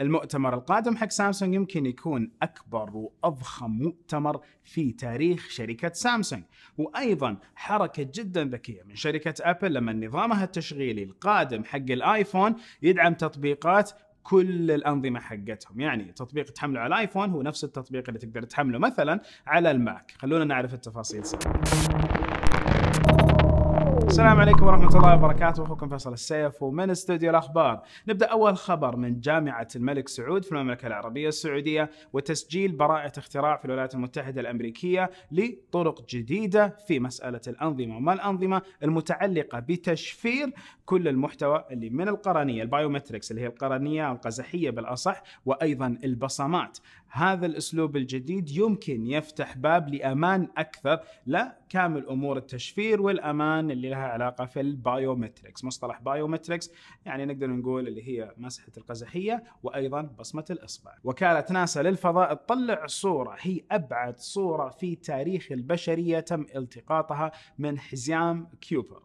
المؤتمر القادم حق سامسونج يمكن يكون أكبر وأضخم مؤتمر في تاريخ شركة سامسونج، وأيضا حركة جدا ذكية من شركة أبل لما نظامها التشغيلي القادم حق الآيفون يدعم تطبيقات كل الأنظمة حقتهم. يعني تطبيق تحمله على الآيفون هو نفس التطبيق اللي تقدر تحمله مثلا على الماك. خلونا نعرف التفاصيل سوا. السلام عليكم ورحمة الله وبركاته، أخوكم فيصل السيف ومن استوديو الأخبار. نبدأ أول خبر من جامعة الملك سعود في المملكة العربية السعودية، وتسجيل براءة اختراع في الولايات المتحدة الأمريكية لطرق جديدة في مسألة الأنظمة وما الأنظمة المتعلقة بتشفير كل المحتوى اللي من القرنية البايومتريكس اللي هي القرنية أو القزحية بالأصح، وأيضا البصمات. هذا الأسلوب الجديد يمكن يفتح باب لأمان أكثر لكامل أمور التشفير والأمان اللي لها علاقة في البايومتريكس. مصطلح بايومتريكس يعني نقدر نقول اللي هي مسحة القزحية وأيضا بصمة الإصبع. وكالة ناسا للفضاء تطلع صورة هي أبعد صورة في تاريخ البشرية تم التقاطها من حزام كيوبر.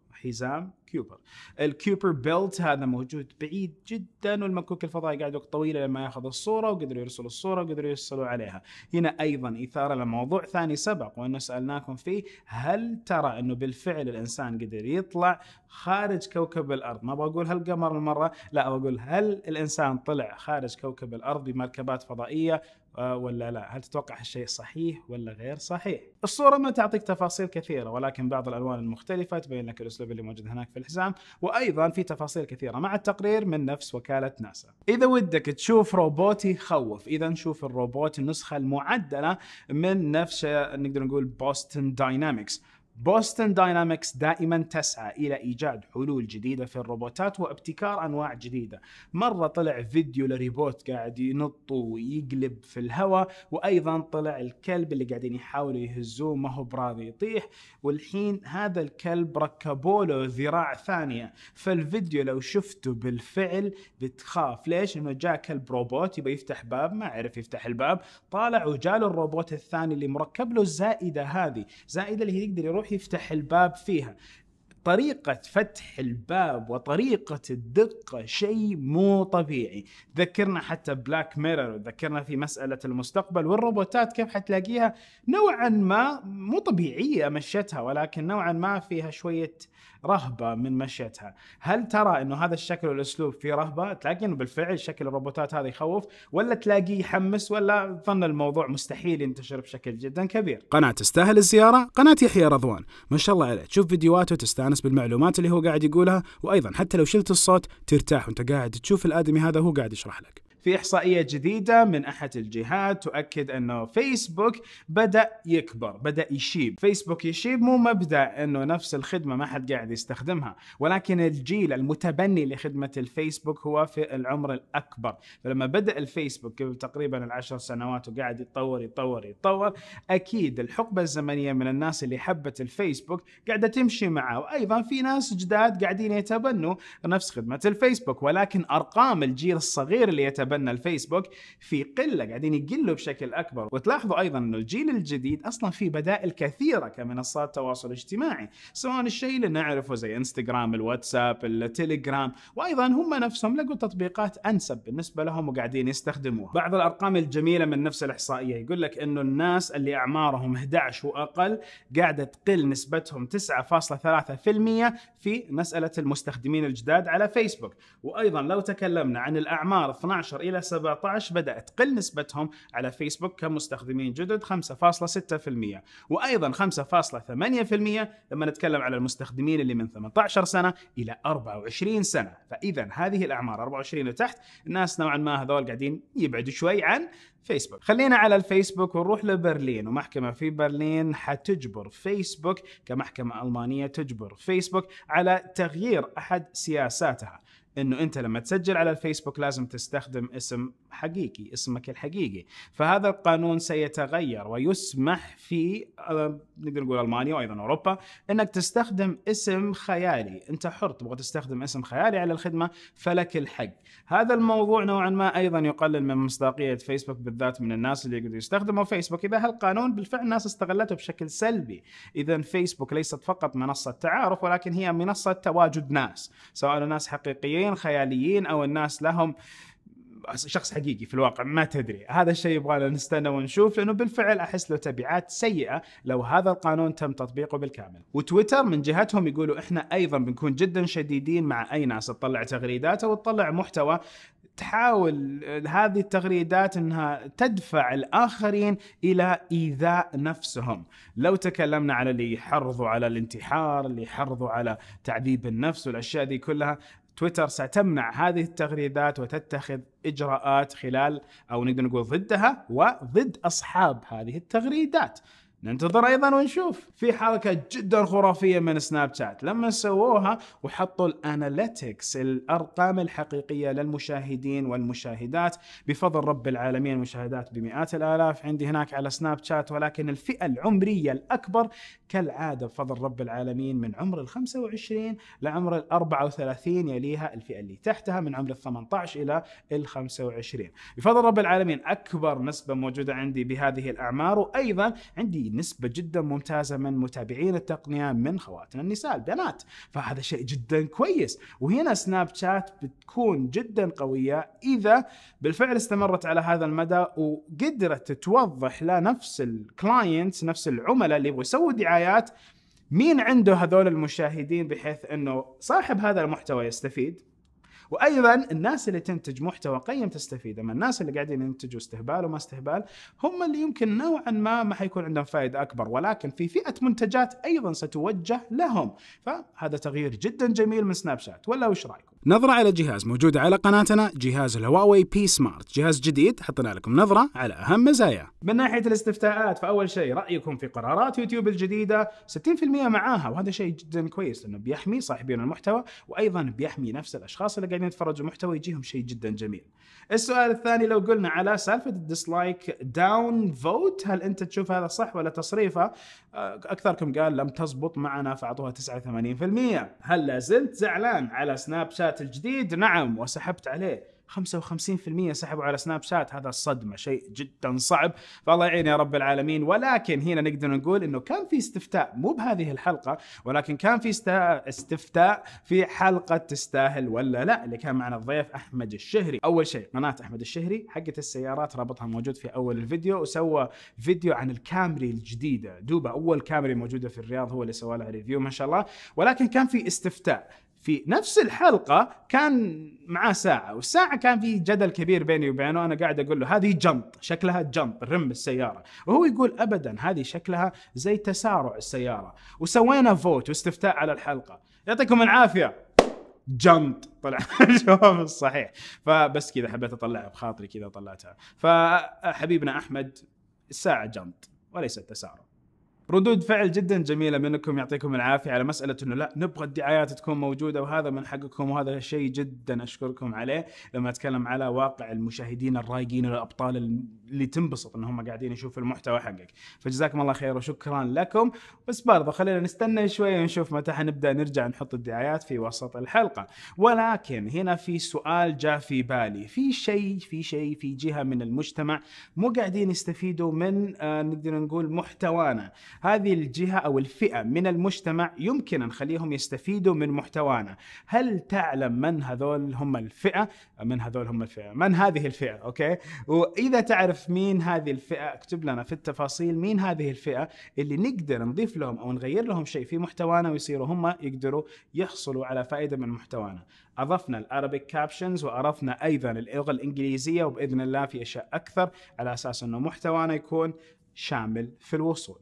الكيوبر بيلت هذا موجود بعيد جدا، والمكوك الفضائي قاعد وقت طويل لما ياخذ الصوره وقدروا يرسلوا الصوره وقدروا يوصلوا عليها. هنا ايضا اثاره لموضوع ثاني سبق وانه سالناكم فيه، هل ترى انه بالفعل الانسان قدر يطلع خارج كوكب الارض؟ ما بقول هالقمر المره، لا بقول هل الانسان طلع خارج كوكب الارض بمركبات فضائيه ولا لا؟ هل تتوقع هالشيء صحيح ولا غير صحيح؟ الصورة ما تعطيك تفاصيل كثيرة، ولكن بعض الألوان المختلفة تبين لك الأسلوب اللي موجود هناك في الحزام، وأيضا في تفاصيل كثيرة مع التقرير من نفس وكالة ناسا. إذا ودك تشوف روبوت يخوف، إذا نشوف الروبوت النسخة المعدلة من نفس نقدر نقول بوستن داينامكس. بوستن داينامكس دائما تسعى إلى إيجاد حلول جديدة في الروبوتات وابتكار أنواع جديدة. مرة طلع فيديو لريبوت قاعد ينط ويقلب في الهواء، وأيضا طلع الكلب اللي قاعدين يحاولوا يهزوه ما هو براضي يطيح، والحين هذا الكلب ركبوا له ذراع ثانية. فالفيديو لو شفته بالفعل بتخاف. ليش؟ إنه جاء كلب روبوت يبي يفتح باب ما عرف يفتح الباب، طالع وجاله الروبوت الثاني اللي مركب له الزائدة، هذه زائدة اللي يقدر يروح يفتح الباب فيها. طريقة فتح الباب وطريقة الدقة شيء مو طبيعي. ذكرنا حتى بلاك ميرور، ذكرنا في مسألة المستقبل والروبوتات كيف حتلاقيها نوعا ما مو طبيعية مشيتها، ولكن نوعا ما فيها شوية رهبة من مشيتها. هل ترى انه هذا الشكل والاسلوب فيه رهبة؟ تلاقي انه بالفعل شكل الروبوتات هذا يخوف، ولا تلاقيه يحمس، ولا ظن الموضوع مستحيل ينتشر بشكل جدا كبير؟ قناة تستاهل الزيارة، قناة يحيى رضوان، ما شاء الله عليه. تشوف فيديوهاته تستانس بالمعلومات اللي هو قاعد يقولها، وايضا حتى لو شلت الصوت ترتاح وانت قاعد تشوف الادمي هذا هو قاعد يشرح لك. في إحصائية جديدة من أحد الجهات تؤكد أنه فيسبوك بدأ يكبر، بدأ يشيب. فيسبوك يشيب مو مبدأ أنه نفس الخدمة ما حد قاعد يستخدمها، ولكن الجيل المتبني لخدمة الفيسبوك هو في العمر الأكبر. فلما بدأ الفيسبوك قبل تقريبا 10 سنوات وقاعد يتطور، أكيد الحقبة الزمنية من الناس اللي حبت الفيسبوك قاعدة تمشي معه، وأيضا في ناس جداد قاعدين يتبنوا نفس خدمة الفيسبوك. ولكن أرقام الجيل الصغير اللي يتبنى الفيسبوك في قلة، قاعدين يقلوا بشكل أكبر. وتلاحظوا أيضا أنه الجيل الجديد أصلا في بدائل كثيرة كمنصات تواصل اجتماعي، سواء الشيء اللي نعرفه زي انستغرام، الواتساب، التليجرام، وأيضا هم نفسهم لقوا تطبيقات أنسب بالنسبة لهم وقاعدين يستخدموها. بعض الأرقام الجميلة من نفس الإحصائية يقول لك أنه الناس اللي أعمارهم 11 وأقل قاعدة تقل نسبتهم 9.3% في مسألة المستخدمين الجداد على فيسبوك. وأيضا لو تكلمنا عن الأعمار 12 إلى 17 بدأت تقل نسبتهم على فيسبوك كمستخدمين جدد 5.6%، وأيضا 5.8% لما نتكلم على المستخدمين اللي من 18 سنة إلى 24 سنة. فإذا هذه الأعمار 24 وتحت الناس نوعا ما هذول قاعدين يبعدوا شوي عن فيسبوك. خلينا على الفيسبوك ونروح لبرلين، ومحكمة في برلين حتجبر فيسبوك كمحكمة ألمانية تجبر فيسبوك على تغيير أحد سياساتها، انه انت لما تسجل على الفيسبوك لازم تستخدم اسم حقيقي، اسمك الحقيقي. فهذا القانون سيتغير ويسمح في نقدر نقول المانيا وايضا اوروبا انك تستخدم اسم خيالي. انت حر، تبغى تستخدم اسم خيالي على الخدمه فلك الحق. هذا الموضوع نوعا ما ايضا يقلل من مصداقيه فيسبوك، بالذات من الناس اللي يقدروا يستخدموا فيسبوك اذا هالقانون بالفعل الناس استغلته بشكل سلبي. اذا فيسبوك ليست فقط منصه تعارف، ولكن هي منصه تواجد ناس، سواء الناس حقيقيين خياليين او الناس لهم شخص حقيقي في الواقع ما تدري. هذا الشيء يبغى نستنى ونشوف، لأنه بالفعل أحس له تبعات سيئة لو هذا القانون تم تطبيقه بالكامل. وتويتر من جهتهم يقولوا إحنا أيضا بنكون جدا شديدين مع أي ناس تطلع تغريدات أو تطلع محتوى تحاول هذه التغريدات أنها تدفع الآخرين إلى إيذاء نفسهم. لو تكلمنا على اللي يحرضوا على الانتحار، اللي يحرضوا على تعذيب النفس والأشياء دي كلها، تويتر ستمنع هذه التغريدات وتتخذ إجراءات خلال أو نقدر نقول ضدها وضد أصحاب هذه التغريدات. ننتظر أيضا ونشوف. في حركة جدا خرافية من سناب شات لما سووها وحطوا الاناليتكس، الأرقام الحقيقية للمشاهدين والمشاهدات. بفضل رب العالمين المشاهدات بمئات الآلاف عندي هناك على سناب شات، ولكن الفئة العمرية الأكبر كالعادة بفضل رب العالمين من عمر 25 لعمر 34، يليها الفئة اللي تحتها من عمر 18 إلى 25. بفضل رب العالمين أكبر نسبة موجودة عندي بهذه الأعمار، وأيضا عندي نسبة جدا ممتازة من متابعين التقنية من خواتنا النساء البنات، فهذا شيء جدا كويس. وهنا سناب شات بتكون جدا قوية إذا بالفعل استمرت على هذا المدى وقدرت توضح لنفس الكلاينت، نفس العملاء اللي يبغوا يسووا دعايات، مين عنده هذول المشاهدين، بحيث أنه صاحب هذا المحتوى يستفيد، وايضا الناس اللي تنتج محتوى قيم تستفيد. اما الناس اللي قاعدين ينتجوا استهبال وما استهبال هم اللي يمكن نوعا ما حيكون عندهم فائده اكبر، ولكن في فئه منتجات ايضا ستوجه لهم. فهذا تغيير جدا جميل من سناب شات، ولا وش رايكم؟ نظرة على جهاز موجود على قناتنا، جهاز الهواوي بي سمارت، جهاز جديد حطينا لكم نظرة على أهم مزايا. من ناحية الاستفتاءات، فأول شيء رأيكم في قرارات يوتيوب الجديدة، 60% معاها، وهذا شيء جدا كويس لأنه بيحمي صاحبين المحتوى وأيضا بيحمي نفس الأشخاص اللي قاعدين يتفرجوا المحتوى، يجيهم شيء جدا جميل. السؤال الثاني، لو قلنا على سالفة الديسلايك داون فوت، هل أنت تشوف هذا صح ولا تصريفه؟ أكثركم قال لم تزبط معنا فأعطوها 89%. هل لازلت زعلان على سناب شات الجديد؟ نعم، وسحبت عليه. 55% سحبوا على سناب شات، هذا الصدمة، شيء جدا صعب، فالله يعين يا رب العالمين. ولكن هنا نقدر نقول انه كان في استفتاء، مو بهذه الحلقة، ولكن كان في استفتاء في حلقة تستاهل ولا لا، اللي كان معنا الضيف احمد الشهري. اول شيء قناة احمد الشهري حقت السيارات، رابطها موجود في اول الفيديو، وسوى فيديو عن الكامري الجديدة، دوبا اول كامري موجودة في الرياض، هو اللي سوى لها ريفيو ما شاء الله. ولكن كان في استفتاء في نفس الحلقة، كان معاه ساعة، والساعة كان في جدل كبير بيني وبينه. أنا قاعد أقول له هذه جنط، شكلها جنط رم السيارة، وهو يقول أبدا هذه شكلها زي تسارع السيارة. وسوينا فوت واستفتاء على الحلقة، يعطيكم العافية، جنط طلع الجواب الصحيح. فبس كذا حبيت أطلعها بخاطري، كذا طلعتها. فحبيبنا أحمد، الساعة جنط وليس تسارع. ردود فعل جدا جميلة منكم، يعطيكم العافية، على مسألة انه لا نبغى الدعايات تكون موجودة وهذا من حقكم، وهذا شيء جدا اشكركم عليه. لما اتكلم على واقع المشاهدين الرايقين والابطال اللي تنبسط انهم قاعدين يشوفوا المحتوى حقك، فجزاكم الله خير وشكرا لكم. بس برضه خلينا نستنى شوية ونشوف متى حنبدأ نرجع نحط الدعايات في وسط الحلقة. ولكن هنا في سؤال جاء في بالي، في جهة من المجتمع مو قاعدين يستفيدوا من نقدر نقول محتوانا. هذه الجهة أو الفئة من المجتمع يمكن أن نخليهم يستفيدوا من محتوانا. هل تعلم من هذول هم الفئة؟ من هذه الفئة؟ أوكي، وإذا تعرف مين هذه الفئة اكتب لنا في التفاصيل مين هذه الفئة اللي نقدر نضيف لهم أو نغير لهم شيء في محتوانا ويصيروا هم يقدروا يحصلوا على فائدة من محتوانا. أضفنا الأرابيك كابشنز وأضفنا أيضا اللغة الإنجليزية، وبإذن الله في أشياء أكثر على أساس أنه محتوانا يكون شامل في الوصول.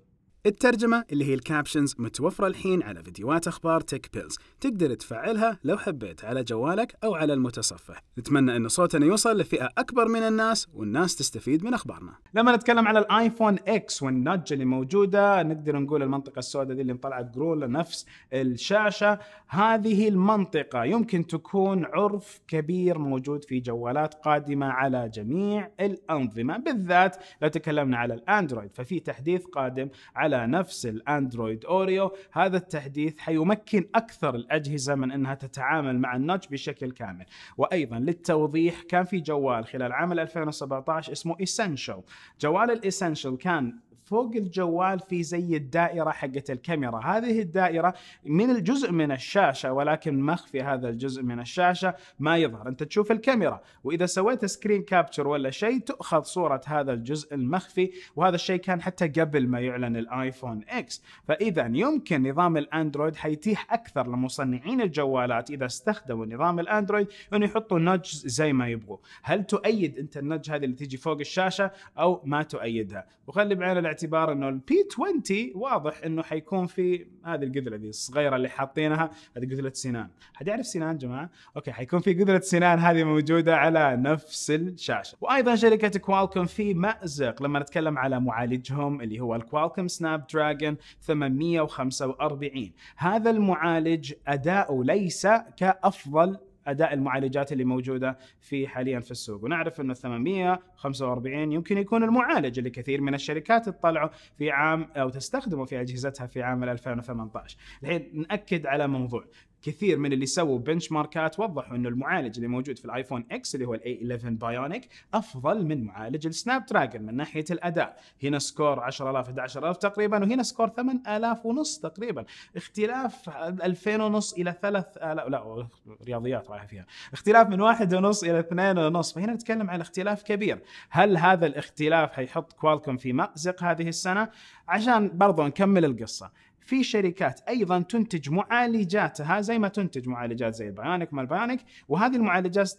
الترجمة اللي هي الكابشنز متوفرة الحين على فيديوهات أخبار تك بيلز، تقدر تفعلها لو حبيت على جوالك أو على المتصفح. نتمنى أن صوتنا يوصل لفئة أكبر من الناس والناس تستفيد من أخبارنا. لما نتكلم على الآيفون إكس والنج اللي موجودة، نقدر نقول المنطقة السوداء دي اللي مطلعة جرول لنفس الشاشة، هذه المنطقة يمكن تكون عرف كبير موجود في جوالات قادمة على جميع الأنظمة، بالذات لو تكلمنا على الأندرويد، ففي تحديث قادم على نفس الأندرويد أوريو. هذا التحديث حيمكن أكثر الأجهزة من أنها تتعامل مع النوتش بشكل كامل. وأيضا للتوضيح، كان في جوال خلال عام 2017 اسمه Essential. جوال الإسنشل كان فوق الجوال في زي الدائرة حقت الكاميرا. هذه الدائرة من الجزء من الشاشة، ولكن مخفي هذا الجزء من الشاشة ما يظهر. أنت تشوف الكاميرا، وإذا سويت سكرين كابتشر ولا شيء تأخذ صورة هذا الجزء المخفي، وهذا الشيء كان حتى قبل ما يعلن الايفون اكس. فإذا يمكن نظام الاندرويد حيتيح أكثر لمصنعين الجوالات إذا استخدموا نظام الاندرويد أنه يحطوا نودج زي ما يبغوا. هل تؤيد أنت النودج هذه اللي تيجي فوق الشاشة أو ما تؤيدها؟ وخلي بعين الاعتبار أنه البي 20 واضح أنه حيكون في هذه القذلة دي الصغيرة اللي حاطينها، هذه قذلة سنان. حد يعرف سنان جماعة؟ أوكي، حيكون في قذلة سنان هذه موجودة على نفس الشاشة. وأيضا شركة كوالكوم في مأزق لما نتكلم على معالجهم اللي هو الكوالكوم سناب دراجون 845. هذا المعالج أداؤه ليس كأفضل أداء المعالجات اللي موجودة في حاليا في السوق، ونعرف أنه 845 يمكن يكون المعالج اللي كثير من الشركات تطلعوا في عام أو تستخدمه في أجهزتها في عام 2018. الحين نأكد على موضوع، كثير من اللي سووا بنش ماركات وضحوا انه المعالج اللي موجود في الايفون اكس اللي هو الاي 11 بايونيك افضل من معالج السناب دراجون من ناحيه الاداء. هنا سكور 10000 11000 تقريبا، وهنا سكور 8000 ونص تقريبا، اختلاف 2000 ونص الى 3000، لا رياضيات رايحه فيها، اختلاف من 1 ونص الى 2 ونص. فهنا نتكلم عن اختلاف كبير. هل هذا الاختلاف حيحط كوالكوم في مأزق هذه السنه؟ عشان برضو نكمل القصه، في شركات ايضا تنتج معالجاتها زي ما تنتج معالجات زي البايونيك وما البايونيك، وهذه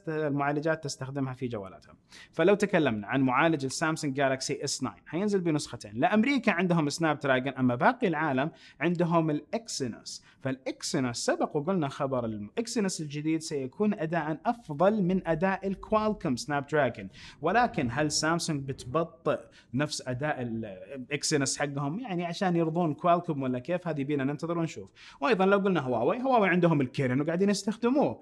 المعالجات تستخدمها في جوالاتها. فلو تكلمنا عن معالج السامسونج جالكسي اس 9 حينزل بنسختين، لامريكا عندهم سناب دراجون، اما باقي العالم عندهم الاكسينوس. فالاكسينوس سبق وقلنا خبر الاكسينوس الجديد سيكون اداء افضل من اداء الكوالكوم سناب دراجون، ولكن هل سامسونج بتبطئ نفس اداء الاكسينوس حقهم يعني عشان يرضون كوالكوم ولا كيف؟ هذه بينا ننتظر ونشوف. وايضا لو قلنا هواوي عندهم الكيرن وقاعدين يستخدموه،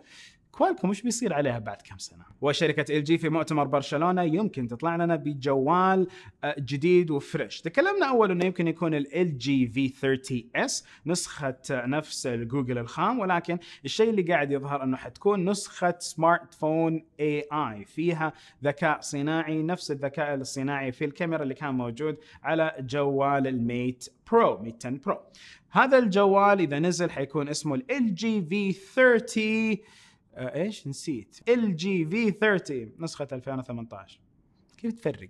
كوالكوم مش بيصير عليها بعد كم سنه. وشركه ال جي في مؤتمر برشلونه يمكن تطلع لنا بجوال جديد وفريش. تكلمنا اول انه يمكن يكون ال جي في 30 اس نسخه نفس الجوجل الخام، ولكن الشيء اللي قاعد يظهر انه حتكون نسخه سمارت فون اي اي فيها ذكاء صناعي نفس الذكاء الصناعي في الكاميرا اللي كان موجود على جوال الميت 10 برو. هذا الجوال اذا نزل حيكون اسمه ال جي في 30 ايش نسيت، ال جي في 30 نسخه 2018. كيف تفرق؟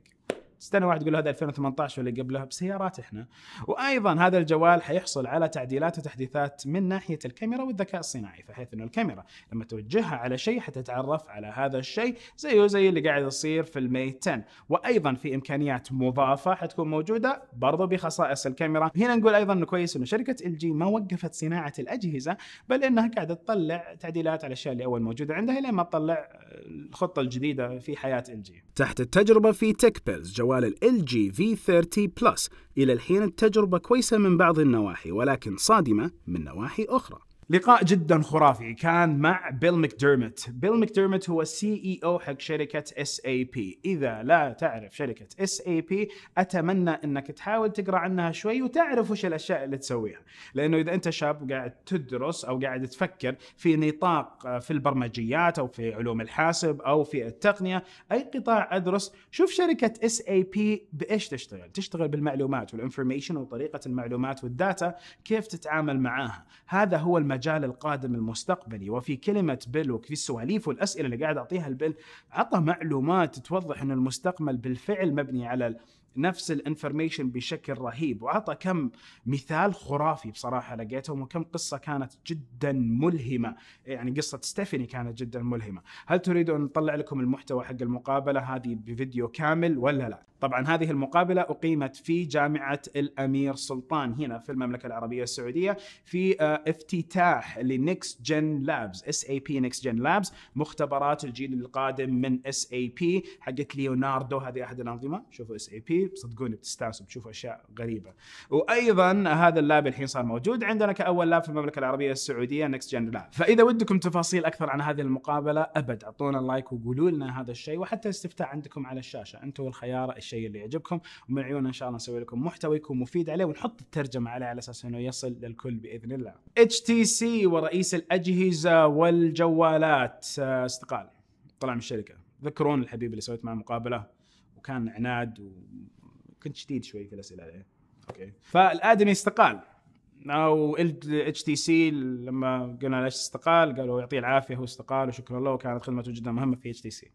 استنى واحد يقول هذا 2018 ولا قبلها، بسيارات احنا. وايضا هذا الجوال حيحصل على تعديلات وتحديثات من ناحيه الكاميرا والذكاء الصناعي، فحيث انه الكاميرا لما توجهها على شيء حتتعرف على هذا الشيء زي اللي قاعد يصير في الميت 10. وايضا في امكانيات مضافه حتكون موجوده برضو بخصائص الكاميرا. هنا نقول ايضا انه كويس انه شركه ال جي ما وقفت صناعه الاجهزه، بل انها قاعده تطلع تعديلات على الاشياء اللي اول موجوده عندها لين ما تطلع الخطه الجديده في حياه ال جي. تحت التجربه في تك بيلز جوال ال LG V30 Plus، إلى الحين التجربة كويسة من بعض النواحي ولكن صادمة من نواحي أخرى. لقاء جدا خرافي كان مع بيل ماكديرمت. بيل ماكديرمت هو CEO حق شركة SAP. إذا لا تعرف شركة SAP أتمنى أنك تحاول تقرأ عنها شوي وتعرف وش الأشياء اللي تسويها، لأنه إذا أنت شاب قاعد تدرس أو قاعد تفكر في نطاق في البرمجيات أو في علوم الحاسب أو في التقنية، أي قطاع أدرس، شوف شركة SAP بإيش تشتغل بالمعلومات والإنفورميشن وطريقة المعلومات والداتا كيف تتعامل معاها. هذا هو المجال القادم المستقبلي. وفي كلمة بيل وفي السواليف والأسئلة اللي قاعد أعطيها البيل عطى معلومات توضح أن المستقبل بالفعل مبني على نفس الانفورميشن بشكل رهيب، وعطى كم مثال خرافي بصراحة لقيتهم، وكم قصة كانت جدا ملهمة. يعني قصة ستيفاني كانت جدا ملهمة. هل تريدوا أن نطلع لكم المحتوى حق المقابلة هذه بفيديو كامل ولا لا؟ طبعا هذه المقابلة أقيمت في جامعة الأمير سلطان هنا في المملكة العربية السعودية في افتتاح لنكست جن لابز، SAP نكست جن لابز، مختبرات الجيل القادم من SAP حقت ليوناردو. هذه أحد الأنظمة، شوفوا SAP صدقوني بتستانسوا بتشوفوا أشياء غريبة. وأيضا هذا اللاب الحين صار موجود عندنا كأول لاب في المملكة العربية السعودية نكست جن لاب. فإذا ودكم تفاصيل أكثر عن هذه المقابلة أبد أعطونا لايك وقولوا لنا هذا الشيء، وحتى استفتاء عندكم على الشاشة، أنتم الخيار الشيء اللي يعجبكم، ومن عيوننا إن شاء الله نسوي لكم محتوى يكون مفيد عليه ونحط الترجمة عليه على أساس إنه يصل للكل بإذن الله. HTC ورئيس الأجهزة والجوالات استقال، طلع من الشركة. ذكرون الحبيب اللي سويت معه مقابلة وكان عناد كنت شديد شوي في الاسئله عليه. اوكي، فالادمي استقال، او اتش تي سي لما قلنا ليش استقال قالوا يعطيه العافيه هو استقال وشكرا له وكانت خدمته جدا مهمه في اتش تي سي.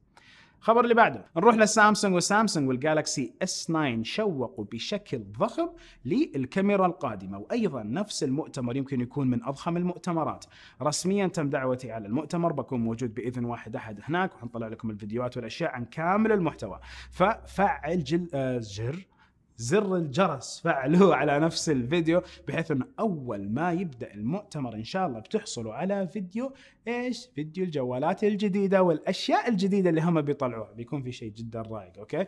الخبر اللي بعده نروح للسامسونج، وسامسونج والجالكسي S9 شوقوا بشكل ضخم للكاميرا القادمة، وأيضا نفس المؤتمر يمكن يكون من أضخم المؤتمرات. رسميا تم دعوتي على المؤتمر، بكون موجود بإذن واحد أحد هناك وحنطلع لكم الفيديوهات والأشياء عن كامل المحتوى. ففعل زر الجرس، فعلوه على نفس الفيديو بحيث انه اول ما يبدا المؤتمر ان شاء الله بتحصلوا على فيديو فيديو الجوالات الجديده والاشياء الجديده اللي هم بيطلعوها، بيكون في شيء جدا رائع. اوكي،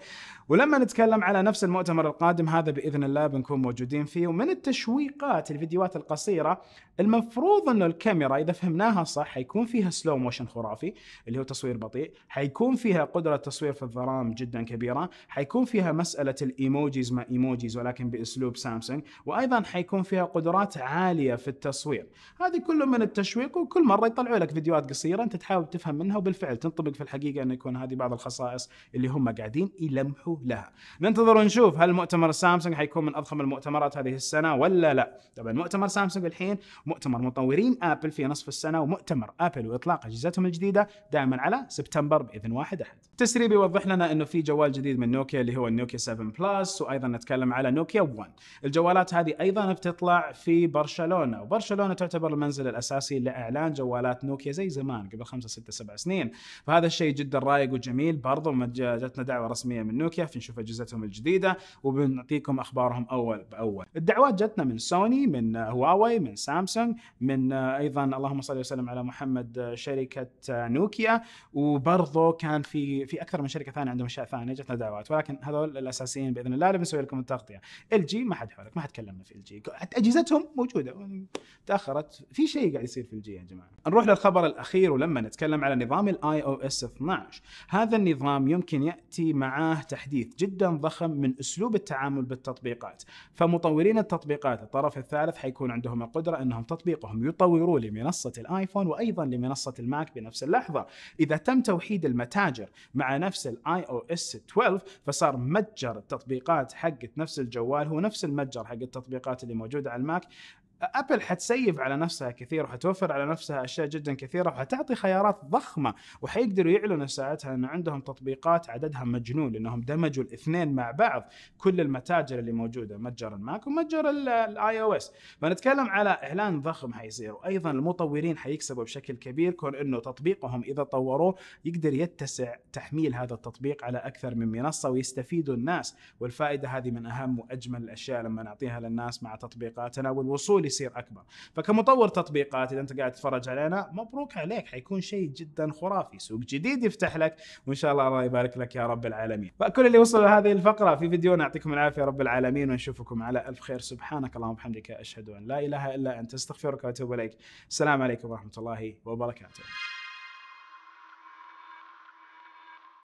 ولما نتكلم على نفس المؤتمر القادم هذا باذن الله بنكون موجودين فيه. ومن التشويقات الفيديوهات القصيره، المفروض انه الكاميرا اذا فهمناها صح حيكون فيها سلو موشن خرافي اللي هو تصوير بطيء، حيكون فيها قدره تصوير في الظلام جدا كبيره، حيكون فيها مساله الايموجيز ما ايموجيز ولكن باسلوب سامسونج، وايضا حيكون فيها قدرات عاليه في التصوير. هذه كله من التشويق، وكل مره يطلعوا لك فيديوهات قصيره انت تحاول تفهم منها وبالفعل تنطبق في الحقيقه انه يكون هذه بعض الخصائص اللي هم قاعدين يلمحوا لها. ننتظر ونشوف هل مؤتمر سامسونج حيكون من اضخم المؤتمرات هذه السنه ولا لا. طبعا مؤتمر سامسونج الحين مؤتمر مطورين ابل في نصف السنه، ومؤتمر ابل واطلاق اجهزتهم الجديده دائما على سبتمبر باذن واحد احد. التسريب يوضح لنا انه في جوال جديد من نوكيا اللي هو النوكيا 7 بلس، وايضا نتكلم على نوكيا 1. الجوالات هذه ايضا بتطلع في برشلونه، وبرشلونه تعتبر المنزل الاساسي لاعلان جوالات نوكيا زي زمان قبل 5 6 7 سنين. فهذا الشيء جدا رايق وجميل. برضو جاتنا دعوه رسميه من نوكيا فنشوف اجهزتهم الجديده وبنعطيكم اخبارهم اول باول. الدعوات جاتنا من سوني، من هواوي، من سامسونج، من ايضا اللهم صل وسلم على محمد شركه نوكيا، وبرضو كان في اكثر من شركه ثانيه عندهم اشياء ثانيه جاتنا دعوات، ولكن هذول الاساسيين باذن الله اللي بنسوي لكم التغطيه. ال جي ما حد حولك، ما حد كلمنا في ال جي، اجهزتهم موجوده تاخرت، في شيء قاعد يصير في ال جي يا جماعه. نروح للخبر الاخير، ولما نتكلم على نظام الاي او اس 12، هذا النظام يمكن ياتي معاه تحديث جدا ضخم من اسلوب التعامل بالتطبيقات. فمطورين التطبيقات الطرف الثالث حيكون عندهم القدره انهم تطبيقهم يطوروه لمنصه الايفون وايضا لمنصه الماك بنفس اللحظه. اذا تم توحيد المتاجر مع نفس الاي او اس 12 فصار متجر التطبيقات حقت نفس الجوال هو نفس المتجر حق التطبيقات اللي موجوده على الماك. ابل حتسيف على نفسها كثير وحتوفر على نفسها اشياء جدا كثيره وحتعطي خيارات ضخمه، وحيقدروا يعلنوا ساعتها انه عندهم تطبيقات عددها مجنون لانهم دمجوا الاثنين مع بعض، كل المتاجر اللي موجوده متجر الماك ومتجر الاي او اس. فنتكلم على اعلان ضخم حيصير، وايضا المطورين حيكسبوا بشكل كبير كون انه تطبيقهم اذا طوروه يقدر يتسع تحميل هذا التطبيق على اكثر من منصه ويستفيدوا الناس. والفائده هذه من اهم واجمل الاشياء لما نعطيها للناس مع تطبيقاتنا، والوصول يصير اكبر. فكمطور تطبيقات اذا انت قاعد تتفرج علينا مبروك عليك، حيكون شيء جدا خرافي، سوق جديد يفتح لك وان شاء الله الله يبارك لك يا رب العالمين. فكل اللي وصلوا لهذه الفقره في فيديونا يعطيكم العافيه رب العالمين، ونشوفكم على الف خير. سبحانك اللهم وبحمدك اشهد ان لا اله الا انت استغفرك واتوب اليك. السلام عليكم ورحمه الله وبركاته.